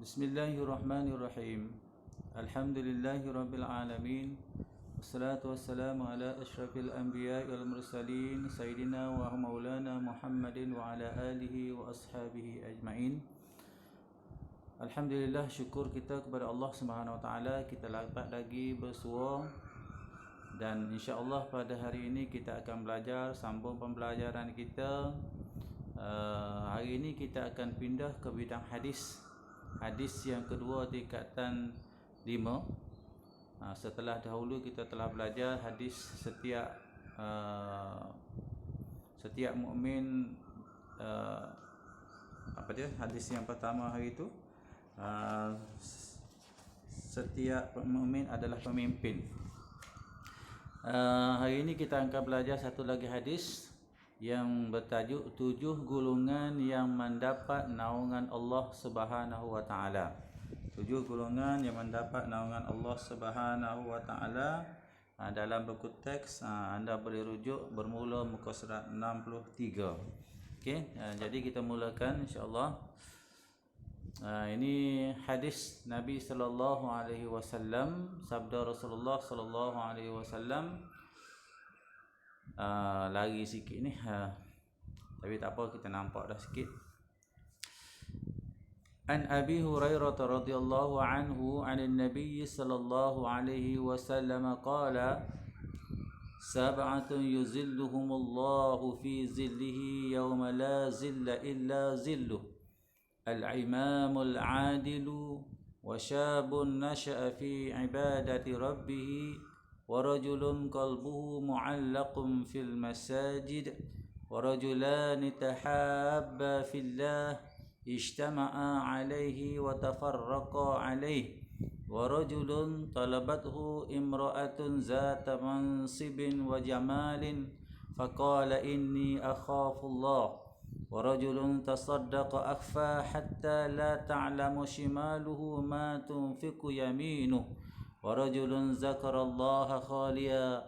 Bismillahirrahmanirrahim. Alhamdulillahirabbil wassalatu wassalamu ala asyrafil anbiya'i wal mursalin sayyidina wa maulana Muhammadin wa ala alihi wa ashabihi ajma'in. Alhamdulillah, syukur kita kepada Allah Subhanahu wa taala, kita dapat lagi bersua dan insya-Allah pada hari ini kita akan belajar sambung pembelajaran kita. Hari ini kita akan pindah ke bidang hadis. Hadis yang kedua tingkatan 5. Setelah dahulu kita telah belajar hadis setiap mukmin, hadis yang pertama hari itu, setiap mukmin adalah pemimpin. Hari ini kita akan belajar satu lagi hadis yang bertajuk 7 golongan yang mendapat naungan Allah Subhanahu wa taala. 7 golongan yang mendapat naungan Allah Subhanahu wa taala. Dalam buku teks anda boleh rujuk bermula muka surat 63. Okey, jadi kita mulakan insya-Allah. Ini hadis Nabi sallallahu alaihi wasallam, sabda Rasulullah sallallahu alaihi wasallam. Lari sikit ni, tapi tak apa, kita nampak dah sikit. An Abi Hurairah radhiyallahu anhu 'anil Nabi sallallahu alaihi wasallam qala sab'atun yuzilluhumullahu fi zillihi yawma la zilla illa zilluh al-imamul 'adilu wa syabun nasha'a fi ibadati rabbih ورجل قلبه معلق في المساجد ورجلان تحابا في الله اجتمعا عليه وتفرقا عليه ورجل طلبته امرأة ذات منصب وجمال فقال إني أخاف الله ورجل تصدق أخفى حتى لا تعلم شماله ما تنفق يمينه ورجل ذكر الله خاليا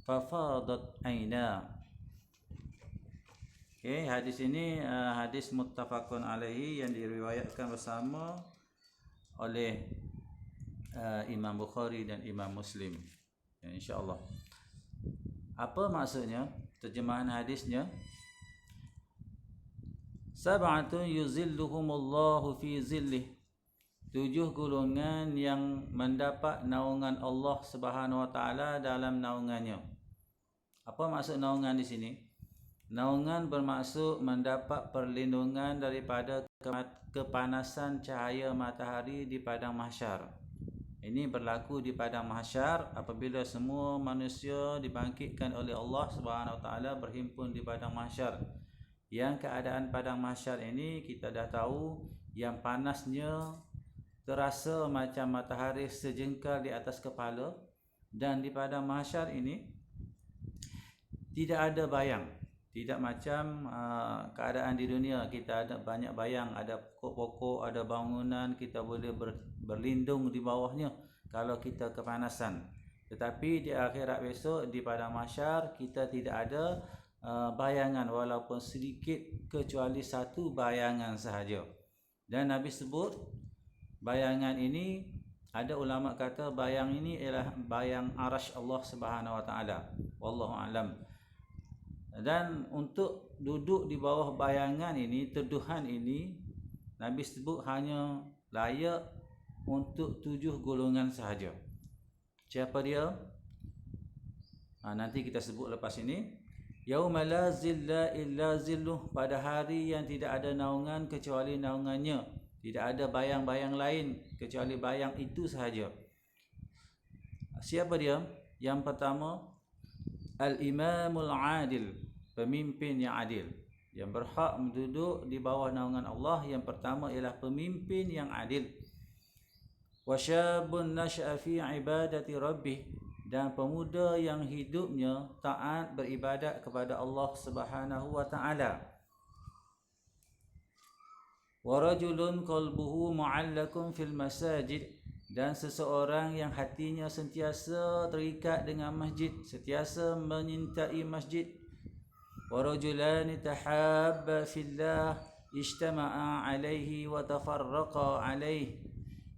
ففاضت عيناه. Okay, hadis ini hadis muttafaqun alaihi yang diriwayatkan bersama oleh Imam Bukhari dan Imam Muslim. Ya, insya-Allah. Apa maksudnya? Terjemahan hadisnya, sab'atun yuzilluhumullahu fi zillih. 7 golongan yang mendapat naungan Allah Subhanahu wa taala dalam naungannya. Apa maksud naungan di sini? Naungan bermaksud mendapat perlindungan daripada kepanasan cahaya matahari di padang mahsyar. Ini berlaku di padang mahsyar apabila semua manusia dibangkitkan oleh Allah Subhanahu wa taala berhimpun di padang mahsyar. Yang keadaan padang mahsyar ini kita dah tahu yang panasnya terasa macam matahari sejengkal di atas kepala, dan di padang mahsyar ini tidak ada bayang. Tidak macam keadaan di dunia, kita ada banyak bayang, ada pokok-pokok, ada bangunan, kita boleh berlindung di bawahnya kalau kita kepanasan. Tetapi di akhirat besok di padang mahsyar kita tidak ada bayangan walaupun sedikit, kecuali satu bayangan sahaja. Dan Nabi sebut bayangan ini, ada ulama kata bayang ini ialah bayang arasy Allah Subhanahu wa taala. Wallahu alam. Dan untuk duduk di bawah bayangan ini, teduhan ini, Nabi sebut hanya layak untuk 7 golongan sahaja. Siapa dia? Nanti kita sebut lepas ini. Yauma la zilla illa zilluh, pada hari yang tidak ada naungan kecuali naungannya. Tidak ada bayang-bayang lain kecuali bayang itu sahaja. Siapa dia? Yang pertama, Al-Imamul Adil, pemimpin yang adil, yang berhak duduk di bawah naungan Allah. Yang pertama ialah pemimpin yang adil. Wa syabun nasha'a fi ibadati rabbih, dan pemuda yang hidupnya taat beribadat kepada Allah Subhanahu wa taala. Warajulun qalbuhu mu'allakun fil masajid, dan seseorang yang hatinya sentiasa terikat dengan masjid, sentiasa menyintai masjid. Warajulani tahabba fillah ijtama'a alaihi wa tafarraqa alaihi,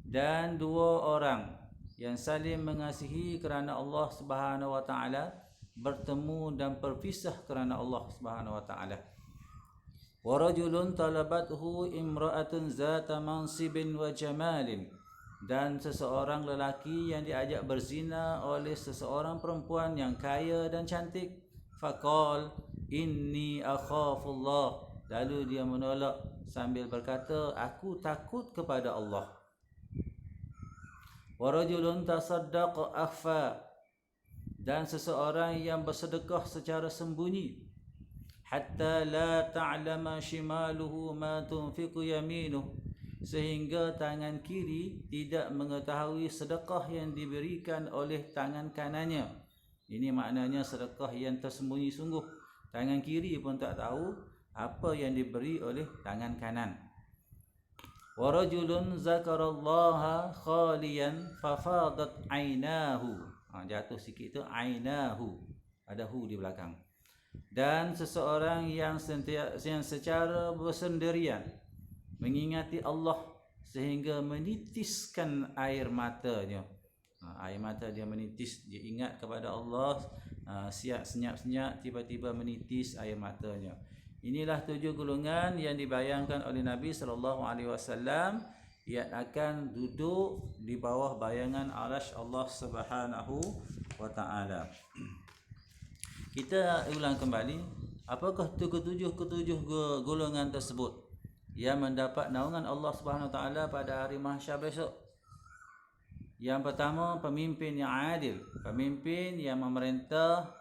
dan dua orang yang saling mengasihi kerana Allah Subhanahu wa taala bertemu dan berpisah kerana Allah Subhanahu wa taala. Wa rajulun talabathu imra'atun zata mansibin wa jamalin, dan seseorang lelaki yang diajak berzina oleh seseorang perempuan yang kaya dan cantik. Faqal inni akhafullah, lalu dia menolak sambil berkata, aku takut kepada Allah. Wa rajulun tasaddaqa akhfa, dan seseorang yang bersedekah secara sembunyi. Hatta la ta'lama shimaluhu ma tunfiqu yaminuh, sehingga tangan kiri tidak mengetahui sedekah yang diberikan oleh tangan kanannya. Ini maknanya sedekah yang tersembunyi sungguh. Tangan kiri pun tak tahu apa yang diberi oleh tangan kanan. Wa rajulun zakarallaha khaliyan fafadat ainahu. Jatuh sikit tu ainahu, ada hu di belakang. Dan seseorang yang secara bersendirian mengingati Allah sehingga menitiskan air matanya. Air mata dia menitis, dia ingat kepada Allah, senyap-senyap tiba-tiba menitis air matanya. Inilah 7 golongan yang dibayangkan oleh Nabi SAW yang akan duduk di bawah bayangan arasy Allah Subhanahu wa taala. Kita ulang kembali, apakah ketujuh golongan tersebut yang mendapat naungan Allah Subhanahu wa taala pada hari mahsyar besok? Yang pertama, pemimpin yang adil, pemimpin yang memerintah,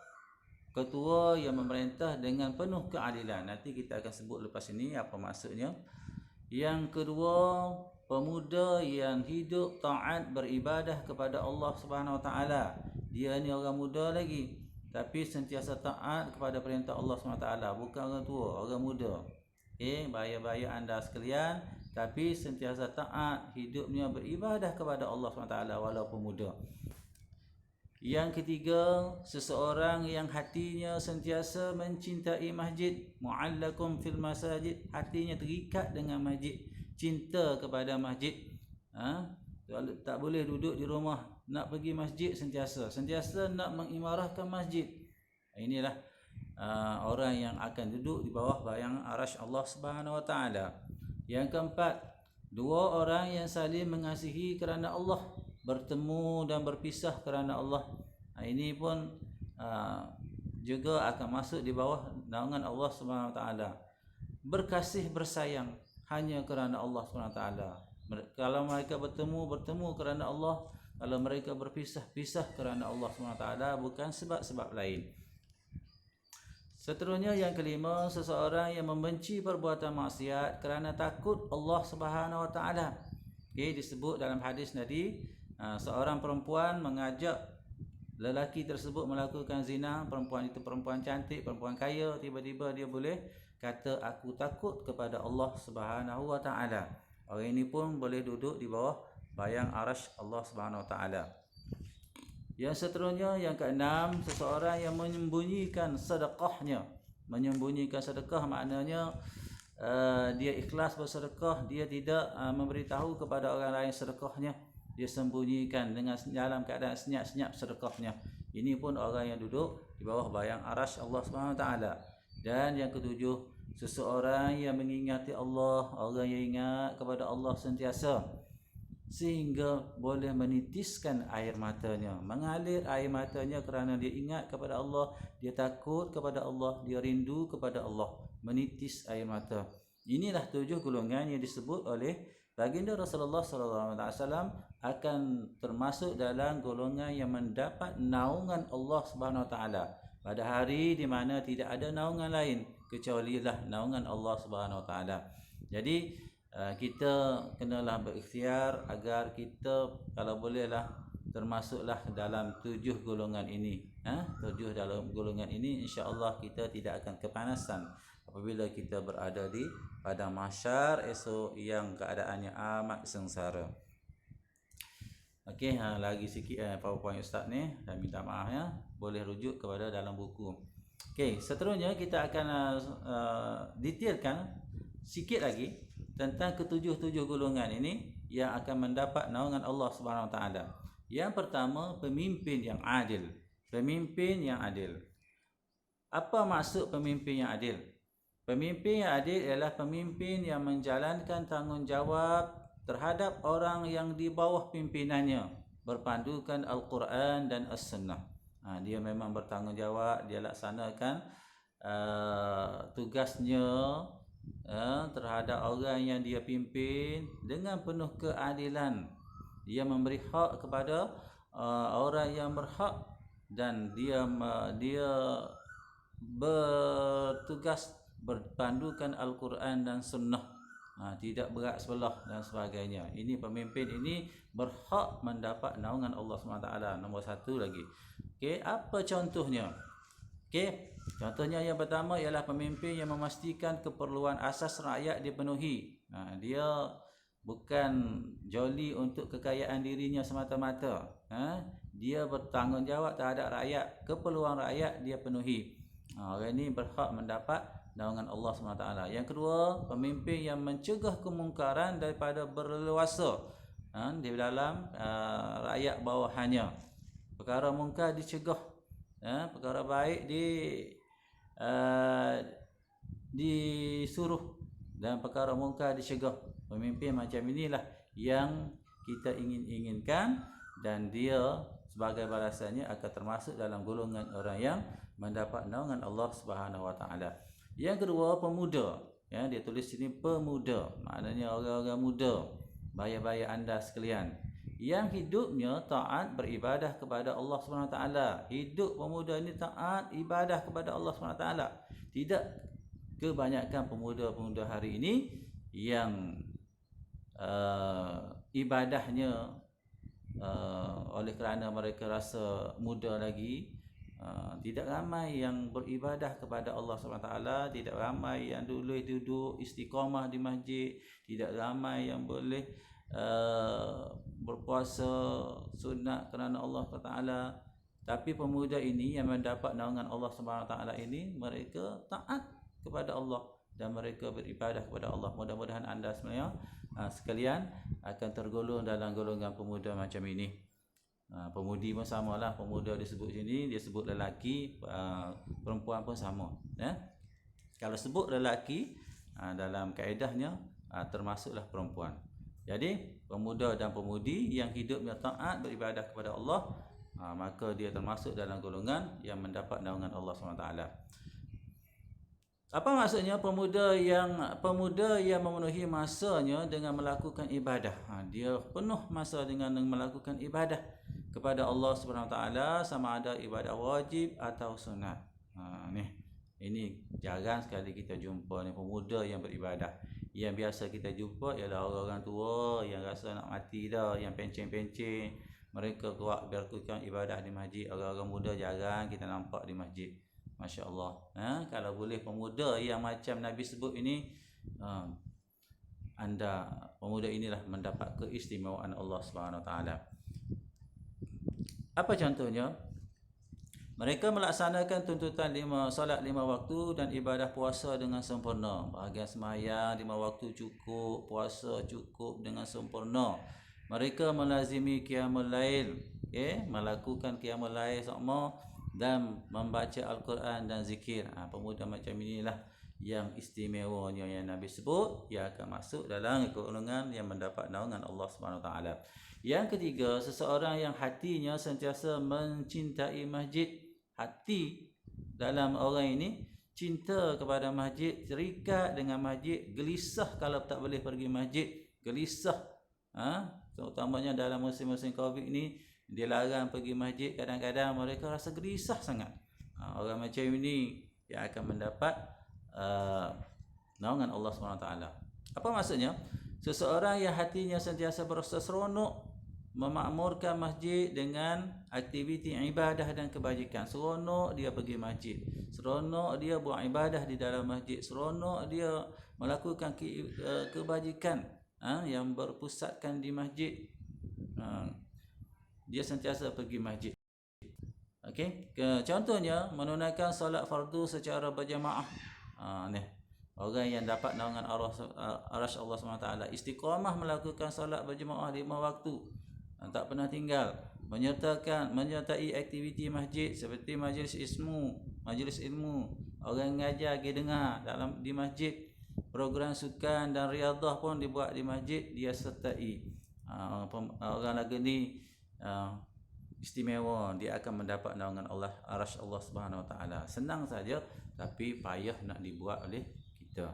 ketua yang memerintah dengan penuh keadilan. Nanti kita akan sebut lepas ini apa maksudnya. Yang kedua, pemuda yang hidup taat beribadah kepada Allah Subhanahu wa taala. Dia ni orang muda lagi, tapi sentiasa taat kepada perintah Allah Subhanahu wa taala, bukan orang tua, orang muda. Bahaya-bahaya anda sekalian, tapi sentiasa taat, hidupnya beribadah kepada Allah Subhanahu wa taala walaupun muda. Yang ketiga, seseorang yang hatinya sentiasa mencintai masjid, mu'allakum fil masajid, hatinya terikat dengan masjid, cinta kepada masjid. Tak boleh duduk di rumah, nak pergi masjid sentiasa nak mengimarahkan masjid. Inilah orang yang akan duduk di bawah bayangan arasy Allah Subhanahu wa taala. Yang keempat, dua orang yang saling mengasihi kerana Allah, bertemu dan berpisah kerana Allah. Ini pun juga akan masuk di bawah naungan Allah Subhanahu wa taala. Berkasih bersayang hanya kerana Allah Subhanahu wa taala. Kalau mereka bertemu kerana Allah, kalau mereka berpisah kerana Allah Subhanahu wa taala, bukan sebab-sebab lain. Seterusnya yang kelima, seseorang yang membenci perbuatan maksiat kerana takut Allah Subhanahu wa taala. Disebut dalam hadis tadi, seorang perempuan mengajak lelaki tersebut melakukan zina. Perempuan itu perempuan cantik, perempuan kaya, tiba-tiba dia boleh kata, aku takut kepada Allah Subhanahu wa taala. Orang ini pun boleh duduk di bawah bayang arasy Allah Subhanahu wa taala. Yang seterusnya, yang keenam, seseorang yang menyembunyikan sedekahnya. Menyembunyikan sedekah maknanya dia ikhlas bersedekah, dia tidak memberitahu kepada orang lain sedekahnya, dia sembunyikan dengan dalam keadaan senyap-senyap sedekahnya. Ini pun orang yang duduk di bawah bayang arasy Allah Subhanahu wa taala. Dan yang ketujuh, seseorang yang mengingati Allah, orang yang ingat kepada Allah sentiasa, sehingga boleh menitiskan air matanya, mengalir air matanya kerana dia ingat kepada Allah, dia takut kepada Allah, dia rindu kepada Allah, menitis air mata. Inilah 7 golongan yang disebut oleh baginda Rasulullah SAW akan termasuk dalam golongan yang mendapat naungan Allah Subhanahu wa taala pada hari di mana tidak ada naungan lain kecuali naungan Allah Subhanahu wa taala. Jadi kita kenalah berikhtiar agar kita kalau bolehlah termasuklah dalam 7 golongan ini. 7 dalam golongan ini, insya-Allah kita tidak akan kepanasan apabila kita berada di padang mahsyar esok yang keadaannya amat sengsara. Okey, lagi sikit PowerPoint ustaz ni, dan minta maaf ya, boleh rujuk kepada dalam buku. Okey, seterusnya kita akan detailkan sikit lagi tentang ketujuh golongan ini. yang akan mendapat naungan Allah Subhanahu Wa Taala. Yang pertama, pemimpin yang adil. Pemimpin yang adil. Apa maksud pemimpin yang adil? Pemimpin yang adil ialah pemimpin yang menjalankan tanggungjawab terhadap orang yang di bawah pimpinannya, berpandukan Al-Quran dan As-Sunnah. Dia memang bertanggungjawab, dia laksanakan tugasnya terhadap orang yang dia pimpin dengan penuh keadilan. Dia memberi hak kepada orang yang berhak, dan dia bertugas berpandukan Al-Quran dan Sunnah, tidak berat sebelah dan sebagainya. Ini pemimpin ini berhak mendapat naungan Allah SWT. Nombor satu lagi. Okey, apa contohnya? Okey, contohnya yang pertama ialah pemimpin yang memastikan keperluan asas rakyat dipenuhi. Dia bukan joli untuk kekayaan dirinya semata-mata. Dia bertanggungjawab terhadap rakyat, keperluan rakyat dia penuhi. Orang ini berhak mendapat naungan Allah SWT. Yang kedua, pemimpin yang mencegah kemungkaran daripada berleluasa di dalam rakyat bawahannya. Perkara mungkar dicegah, perkara baik disuruh, dan perkara mungkar dicegah. Pemimpin macam inilah yang kita inginkan, dan dia sebagai balasannya akan termasuk dalam golongan orang yang mendapat naungan Allah Subhanahu Wa Taala. Yang kedua, pemuda. Dia tulis sini pemuda, maknanya orang-orang muda, baya-baya anda sekalian, yang hidupnya taat beribadah kepada Allah Subhanahu Wa Taala. Hidup pemuda ini taat ibadah kepada Allah Subhanahu Wa Taala. Tidak kebanyakan pemuda-pemuda hari ini yang ibadahnya oleh kerana mereka rasa muda lagi, tidak ramai yang beribadah kepada Allah SWT. Tidak ramai yang boleh duduk istiqamah di masjid. Tidak ramai yang boleh berpuasa sunat kerana Allah SWT. Tapi pemuda ini yang mendapat naungan Allah SWT ini, mereka taat kepada Allah dan mereka beribadah kepada Allah. Mudah-mudahan anda sebenarnya sekalian akan tergolong dalam golongan pemuda macam ini. Pemudi pun samalah. Pemuda disebut sini, dia sebut lelaki, perempuan pun sama. Kalau sebut lelaki, dalam kaedahnya termasuklah perempuan. Jadi pemuda dan pemudi yang hidupnya taat beribadah kepada Allah, maka dia termasuk dalam golongan yang mendapat naungan Allah SWT. Apa maksudnya pemuda yang memenuhi masanya dengan melakukan ibadah? Dia penuh masa dengan melakukan ibadah kepada Allah Subhanahu Wa Taala, sama ada ibadah wajib atau sunat. Ini jarang sekali kita jumpa ni pemuda yang beribadah. Yang biasa kita jumpa ialah orang-orang tua yang rasa nak mati dah, yang pencen-pencen. Mereka kuat berlakukan ibadah di masjid. Orang-orang muda jarang kita nampak di masjid. Masya Allah. Kalau boleh pemuda yang macam Nabi sebut ini, pemuda inilah mendapat keistimewaan Allah Subhanahu Wa Taala. Apa contohnya? Mereka melaksanakan tuntutan solat 5 waktu dan ibadah puasa dengan sempurna. Bahagian sembahyang 5 waktu cukup, puasa cukup dengan sempurna. Mereka melazimi qiyamul lail, melakukan qiyamul lail sama, dan membaca Al-Quran dan zikir. Pemuda macam inilah yang istimewanya yang Nabi sebut, ia akan masuk dalam golongan yang mendapat naungan Allah Subhanahu Wa Taala. Yang ketiga, seseorang yang hatinya sentiasa mencintai masjid. Hati dalam orang ini cinta kepada masjid, terikat dengan masjid, gelisah kalau tak boleh pergi masjid, gelisah. Terutamanya dalam musim-musim Covid ni, dia larang pergi masjid, kadang-kadang mereka rasa gelisah sangat. Orang macam ini yang akan mendapat naungan Allah SWT. Apa maksudnya? Seseorang yang hatinya sentiasa berasa seronok memakmurkan masjid dengan aktiviti ibadah dan kebajikan. Seronok dia pergi masjid, seronok dia buat ibadah di dalam masjid, seronok dia melakukan kebajikan yang berpusatkan di masjid. Dia sentiasa pergi masjid. Contohnya menunaikan solat fardu secara berjamaah. Orang yang dapat naungan arasy Allah SWT. Istiqamah melakukan solat berjemaah 5 waktu, tak pernah tinggal. Menyertai aktiviti masjid seperti majlis ilmu, orang ngajar pergi dengar di masjid. Program sukan dan riadah pun dibuat di masjid, dia sertai. Orang lagi ni istimewa, dia akan mendapat naungan arasy Allah Subhanahu Wa Taala. Senang saja, tapi payah nak dibuat oleh kita.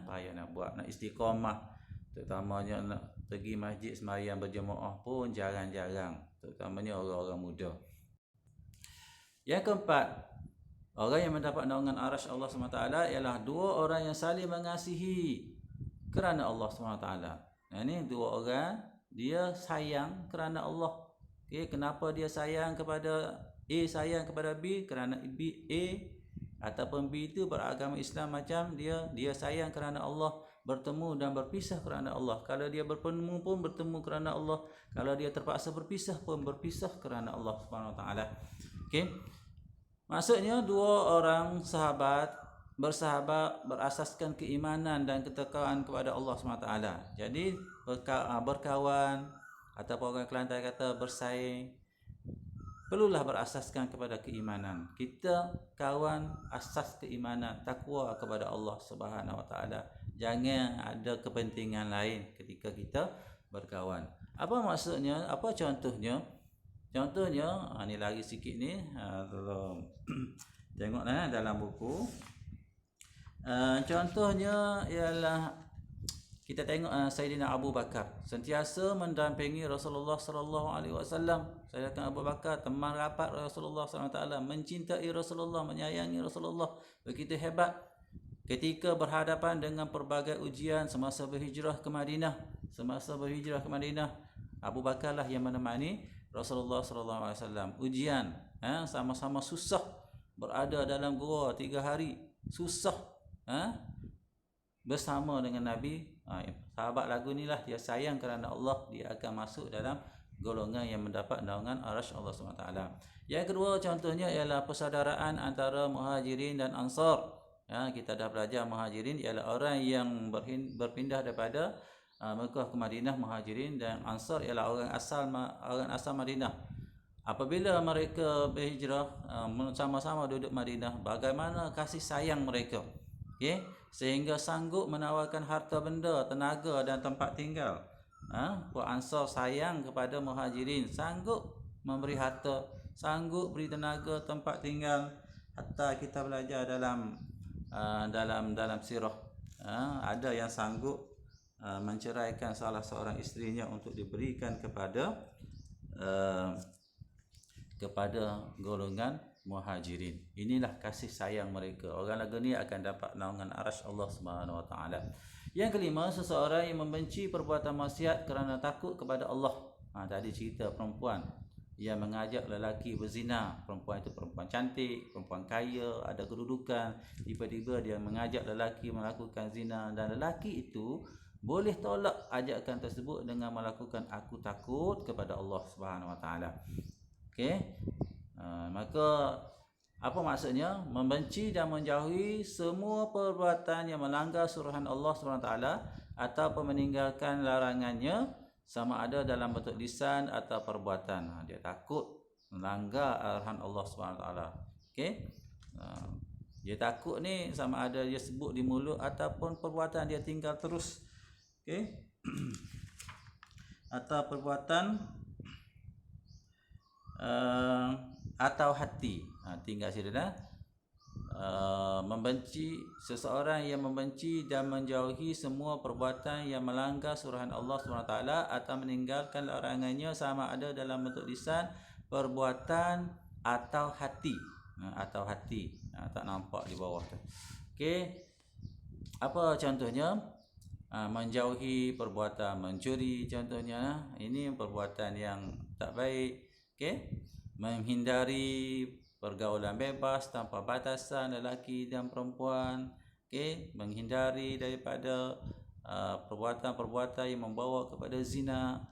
Payah nak buat, nak istiqamah, terutamanya nak pergi masjid sembahyang berjemaah pun jarang-jarang, terutamanya orang-orang muda. Yang keempat, orang yang mendapat naungan arasy Allah SWT ialah dua orang yang saling mengasihi kerana Allah SWT. Ini dua orang, dia sayang kerana Allah. Kenapa dia sayang kepada A, sayang kepada B? Kerana A ataupun B itu beragama Islam macam dia sayang kerana Allah, bertemu dan berpisah kerana Allah. Kalau dia bertemu pun bertemu kerana Allah, kalau dia terpaksa berpisah pun berpisah kerana Allah Subhanahu Wa Taala. Maksudnya dua orang bersahabat berasaskan keimanan dan ketakwaan kepada Allah Subhanahu Wa Taala. Jadi berkawan ataupun orang Kelantan kata bersaing, perlulah berasaskan kepada keimanan. Kita kawan asas keimanan, takwa kepada Allah Subhanahu Wa Taala. Jangan ada kepentingan lain ketika kita berkawan. Apa maksudnya? Apa contohnya? Contohnya, ni lagi sikit ni, tolong tengoklah dalam buku. Contohnya ialah kita tengok Sayyidina Abu Bakar sentiasa mendampingi Rasulullah sallallahu alaihi wasallam. Sayyidina Abu Bakar teman rapat Rasulullah sallallahu alaihi wasallam, mencintai Rasulullah, menyayangi Rasulullah, begitu hebat. Ketika berhadapan dengan pelbagai ujian semasa berhijrah ke Madinah, Abu Bakar lah yang menemani Rasulullah sallallahu alaihi wasallam. Ujian, sama-sama susah, berada dalam gua 3 hari, susah, bersama dengan Nabi. Sahabat lagu ni lah, dia sayang kerana Allah, dia akan masuk dalam golongan yang mendapat naungan arasy Allah SWT. Yang kedua contohnya ialah persaudaraan antara Muhajirin dan Ansar. Kita dah belajar Muhajirin ialah orang yang berpindah daripada Mekah ke Madinah. Muhajirin dan Ansar ialah orang asal Madinah. Apabila mereka berhijrah, sama-sama duduk Madinah, bagaimana kasih sayang mereka, sehingga sanggup menawarkan harta benda, tenaga dan tempat tinggal. Ansar sayang kepada Muhajirin, sanggup memberi harta, sanggup beri tenaga, tempat tinggal. Hatta kita belajar dalam sirah, ada yang sanggup menceraikan salah seorang isterinya untuk diberikan kepada golongan Muhajirin. Inilah kasih sayang mereka. Orang lagu ni akan dapat naungan arasy Allah Subhanahu Wa Taala. Yang kelima, seseorang yang membenci perbuatan maksiat kerana takut kepada Allah. Tadi cerita perempuan yang mengajak lelaki berzina. Perempuan itu perempuan cantik, perempuan kaya, ada kedudukan. Tiba-tiba dia mengajak lelaki melakukan zina, dan lelaki itu boleh tolak ajakan tersebut dengan melakukan aku takut kepada Allah Subhanahu Wa Taala. Maka apa maksudnya? Membenci dan menjauhi semua perbuatan yang melanggar suruhan Allah SWT atau meninggalkan larangannya, sama ada dalam bentuk lisan atau perbuatan. Dia takut melanggar arahan Allah SWT. Dia takut ni sama ada dia sebut di mulut ataupun perbuatan dia tinggal terus. Atau perbuatan atau hati, tinggal sini dah. Membenci, seseorang yang membenci dan menjauhi semua perbuatan yang melanggar suruhan Allah SWT atau meninggalkan larangannya, sama ada dalam bentuk lisan, perbuatan atau hati. Tak nampak di bawah tu. Apa contohnya? Menjauhi perbuatan mencuri contohnya. Ini perbuatan yang tak baik. Menghindari pergaulan bebas tanpa batasan lelaki dan perempuan. Menghindari daripada perbuatan-perbuatan yang membawa kepada zina.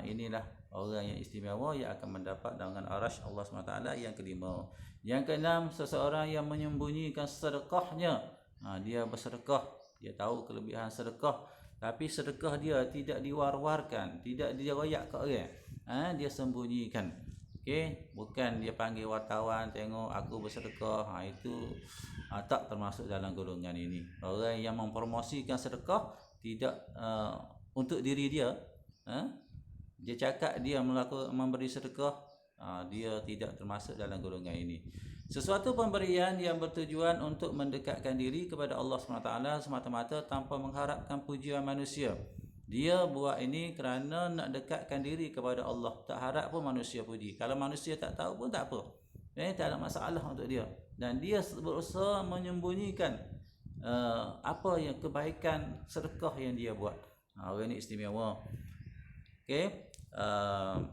Inilah orang yang istimewa yang akan mendapat naungan arasy Allah SWT. Yang kelima. Yang keenam, seseorang yang menyembunyikan sedekahnya. Dia bersedekah dia tahu kelebihan sedekah, tapi sedekah dia tidak diwar-warkan, tidak dia royak ke orang. Dia sembunyikan. Okey, bukan dia panggil wartawan tengok aku bersedekah. Itu tak termasuk dalam golongan ini. Orang yang mempromosikan sedekah tidak untuk diri dia, dia cakap dia memberi sedekah, dia tidak termasuk dalam golongan ini. Sesuatu pemberian yang bertujuan untuk mendekatkan diri kepada Allah SWT semata-mata tanpa mengharapkan pujian manusia. Dia buat ini kerana nak dekatkan diri kepada Allah, tak harap pun manusia puji. Kalau manusia tak tahu pun tak apa, tak ada masalah untuk dia. Dan dia berusaha menyembunyikan apa yang kebaikan sedekah yang dia buat. Orang ini istimewa. Okey,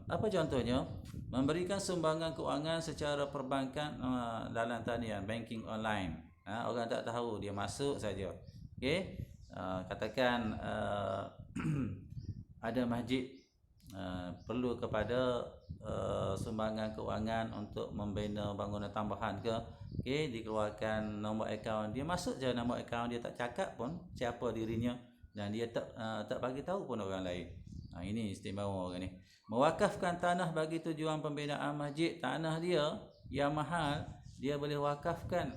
apa contohnya? Memberikan sumbangan kewangan secara perbankan dalam talian, banking online. Orang tak tahu, dia masuk saja. Okey, katakan ada masjid perlu kepada sumbangan kewangan untuk membina bangunan tambahan ke, okey, dikeluarkan nombor akaun, dia masuk je nombor akaun, dia tak cakap pun siapa dirinya, dan dia tak bagi tahu pun orang lain. Ini istimewa orang ni. Mewakafkan tanah bagi tujuan pembinaan masjid, tanah dia yang mahal dia boleh wakafkan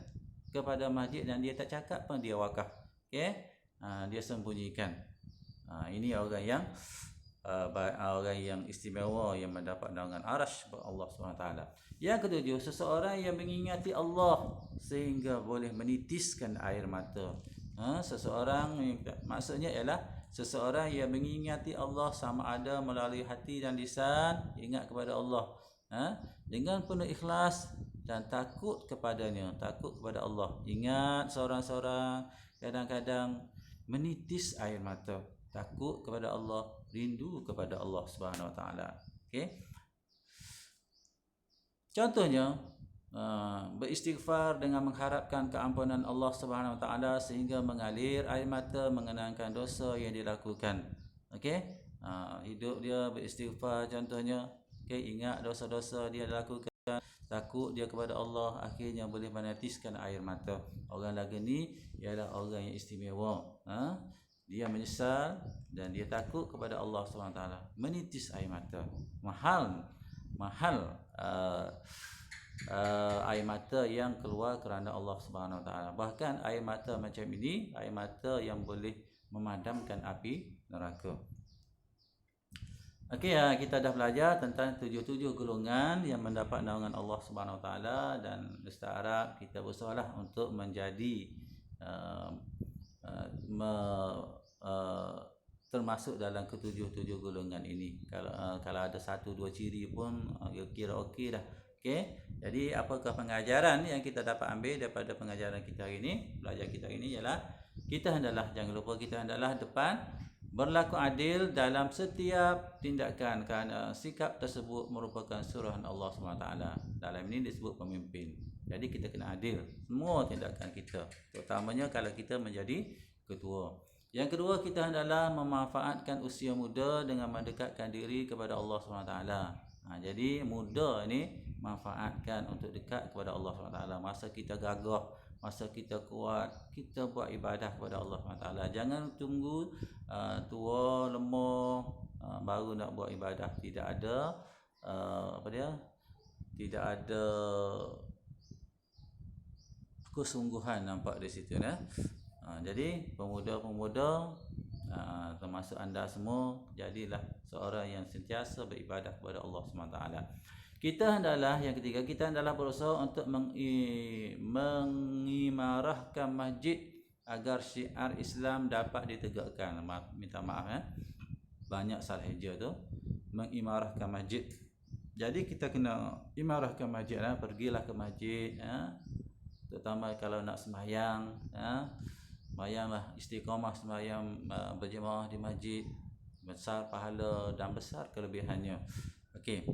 kepada masjid dan dia tak cakap pun dia wakaf. Okey, dia sembunyikan. Ini orang yang istimewa yang mendapat naungan arasy Allah SWT. Yang ketujuh, seseorang yang mengingati Allah sehingga boleh menitiskan air mata. Seseorang, maksudnya ialah seseorang yang mengingati Allah sama ada melalui hati dan lisan, ingat kepada Allah dengan penuh ikhlas dan takut kepadanya, takut kepada Allah. Ingat seorang-seorang kadang-kadang menitis air mata, takut kepada Allah, rindu kepada Allah Subhanahu Wa Taala. Okey, contohnya beristighfar dengan mengharapkan keampunan Allah Subhanahu Wa Taala sehingga mengalir air mata mengenangkan dosa yang dilakukan. Okey, hidup dia beristighfar contohnya. Okey, ingat dosa-dosa dia lakukan, takut dia kepada Allah, akhirnya boleh menetiskan air mata. Orang lagi ni ialah orang yang istimewa. Dia menyesal dan dia takut kepada Allah SWT, menitis air mata. Mahal air mata yang keluar kerana Allah Subhanahu Wa Taala. Bahkan air mata macam ini, air mata yang boleh memadamkan api neraka. Okey, kita dah belajar tentang 77 golongan yang mendapat naungan Allah Subhanahu Wa Taala, dan Ustaz harap kita berusahalah untuk menjadi termasuk dalam ketujuh golongan ini. Kalau ada 1-2 ciri pun kira okey dah. Okey, jadi apakah pengajaran yang kita dapat ambil daripada pengajaran kita hari ini, belajar kita hari ini ialah kita hendaklah, jangan lupa, kita hendaklah depan berlaku adil dalam setiap tindakan, kerana sikap tersebut merupakan suruhan Allah SWT. Dalam ini disebut pemimpin. Jadi kita kena adil semua tindakan kita, terutamanya kalau kita menjadi ketua. Yang kedua, kita hendaklah memanfaatkan usia muda dengan mendekatkan diri kepada Allah SWT. Jadi muda ini manfaatkan untuk dekat kepada Allah SWT. Masa kita gagah, masa kita kuat, kita buat ibadah kepada Allah SWT. Jangan tunggu tua lemah baru nak buat ibadah. Tidak ada tidak ada kesungguhan nampak di situ. Jadi pemuda-pemuda, termasuk anda semua, jadilah seorang yang sentiasa beribadah kepada Allah SWT. Kita hendaklah, yang ketiga, kita hendaklah berusaha untuk mengimarahkan masjid agar syiar Islam dapat ditegakkan. Minta maaf banyak salah eja tu, mengimarahkan masjid. Jadi kita kena imarahkan masjid, pergilah ke masjid, terutama kalau nak sembahyang, sembahyanglah istiqamah, sembahyang berjemaah di masjid, besar pahala dan besar kelebihannya. Okey,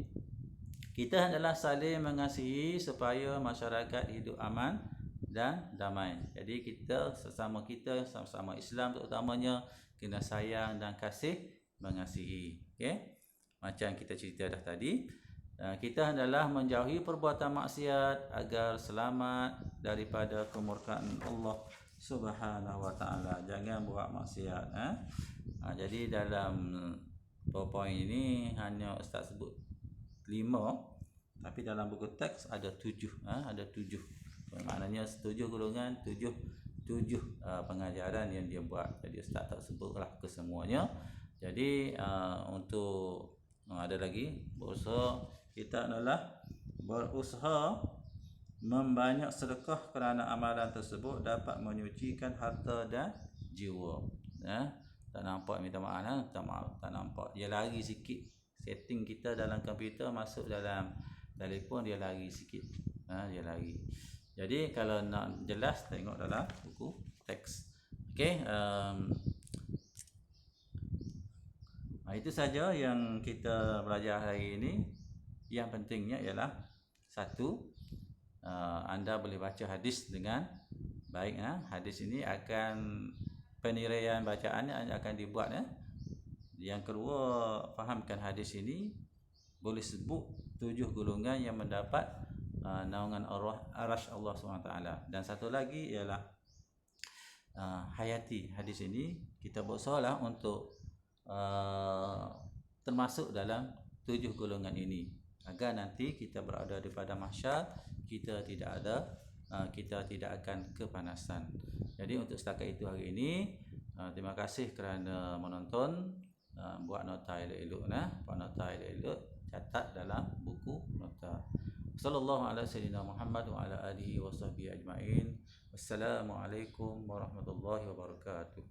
kita hendaklah saling mengasihi supaya masyarakat hidup aman dan damai. Jadi kita sesama Islam terutamanya kena sayang dan kasih mengasihi. Okey, macam kita cerita dah tadi, kita hendaklah menjauhi perbuatan maksiat agar selamat daripada kemurkaan Allah Subhanahu wa ta'ala. Jangan buat maksiat. Jadi dalam PowerPoint ini hanya Ustaz sebut 5, tapi dalam buku teks ada 7. Ada 7. Maknanya 7 golongan, 7 pengajaran yang dia buat. Jadi Ustaz tak sebutlah kesemuanya. Jadi untuk ada lagi berusaha, kita adalah berusaha membanyak sedekah kerana amalan tersebut dapat menyucikan harta dan jiwa. Tak nampak, minta maaf, tak nampak. Dia lari sikit. Setting kita dalam komputer masuk dalam telefon dia lari sikit. Dia lari. Jadi kalau nak jelas tengok dalam buku teks. Okey, itu saja yang kita belajar hari ini. Yang pentingnya ialah satu, anda boleh baca hadis dengan baik. Hadis ini akan penilaian bacaannya akan dibuat. Yang kedua, fahamkan hadis ini, boleh sebut 7 golongan yang mendapat naungan arasy Allah SWT. Dan satu lagi ialah hayati hadis ini. Kita berusahalah untuk termasuk dalam 7 golongan ini, agar nanti kita berada di pada mahsyar, kita tidak akan kepanasan. Jadi untuk setakat itu hari ini, terima kasih kerana menonton. Buat nota elok-elok, buat nota elok-elok, catat dalam buku nota. Sallallahu ala sayyidina Muhammad wa ala alihi wa sahbihi ajma'in. Wassalamualaikum warahmatullahi wabarakatuh.